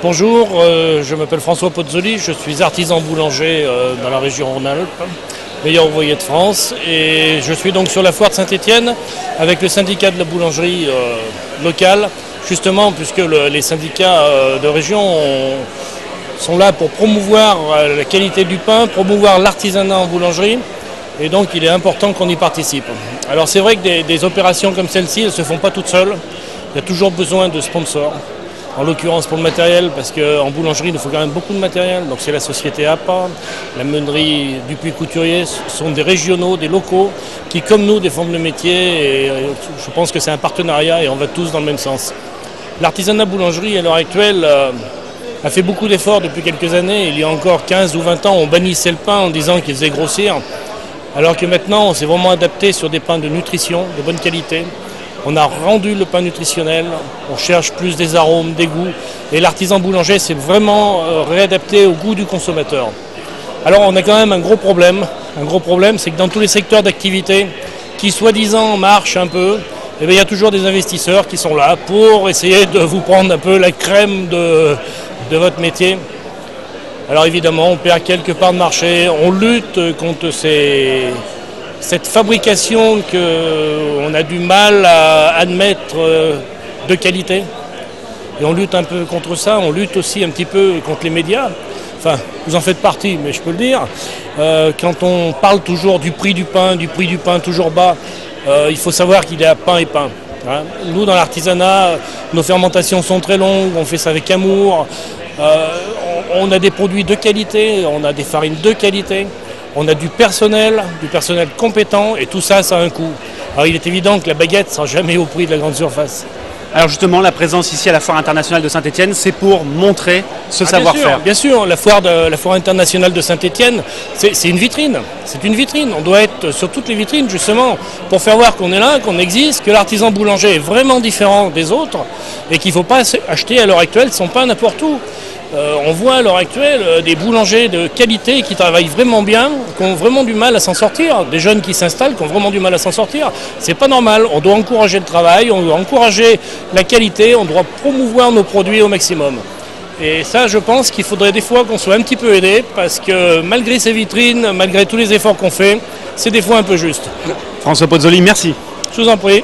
Bonjour, je m'appelle François Pozzoli, je suis artisan boulanger dans la région Rhône-Alpes, meilleur ouvrier de France, et je suis donc sur la foire de Saint-Étienne avec le syndicat de la boulangerie locale, justement puisque les syndicats de région sont là pour promouvoir la qualité du pain, promouvoir l'artisanat en boulangerie, et donc il est important qu'on y participe. Alors c'est vrai que des opérations comme celle-ci, elles ne se font pas toutes seules, il y a toujours besoin de sponsors. En l'occurrence pour le matériel, parce qu'en boulangerie, il nous faut quand même beaucoup de matériel. Donc c'est la société APA, la meunerie Dupuis-Couturier, ce sont des régionaux, des locaux, qui comme nous défendent le métier. Et je pense que c'est un partenariat et on va tous dans le même sens. L'artisanat boulangerie, à l'heure actuelle, a fait beaucoup d'efforts depuis quelques années. Il y a encore 15 ou 20 ans, on bannissait le pain en disant qu'il faisait grossir. Alors que maintenant, on s'est vraiment adapté sur des pains de nutrition, de bonne qualité. On a rendu le pain nutritionnel, on cherche plus des arômes, des goûts. Et l'artisan boulanger s'est vraiment réadapté au goût du consommateur. Alors on a quand même un gros problème. C'est que dans tous les secteurs d'activité qui soi-disant marchent un peu, eh bien, il y a toujours des investisseurs qui sont là pour essayer de vous prendre un peu la crème de votre métier. Alors évidemment, on perd quelques parts de marché, on lutte contre cette fabrication qu'on a du mal à admettre de qualité. Et on lutte un peu contre ça, on lutte aussi un petit peu contre les médias. Enfin, vous en faites partie, mais je peux le dire. Quand on parle toujours du prix du pain toujours bas, il faut savoir qu'il y a pain et pain. Hein. Nous, dans l'artisanat, nos fermentations sont très longues, on fait ça avec amour. On a des produits de qualité, on a des farines de qualité. On a du personnel compétent et tout ça, ça a un coût. Alors il est évident que la baguette ne sera jamais au prix de la grande surface. Alors justement, la présence ici à la Foire internationale de Saint-Étienne, c'est pour montrer ce savoir-faire. Bien sûr, la foire internationale de Saint-Étienne, c'est une vitrine. C'est une vitrine. On doit être sur toutes les vitrines justement pour faire voir qu'on est là, qu'on existe, que l'artisan boulanger est vraiment différent des autres et qu'il ne faut pas acheter à l'heure actuelle son pain n'importe où. On voit à l'heure actuelle des boulangers de qualité qui travaillent vraiment bien, qui ont vraiment du mal à s'en sortir, des jeunes qui s'installent, qui ont vraiment du mal à s'en sortir. C'est pas normal, on doit encourager le travail, on doit encourager la qualité, on doit promouvoir nos produits au maximum. Et ça, je pense qu'il faudrait des fois qu'on soit un petit peu aidé, parce que malgré ces vitrines, malgré tous les efforts qu'on fait, c'est des fois un peu juste. François Pozzoli, merci. Je vous en prie.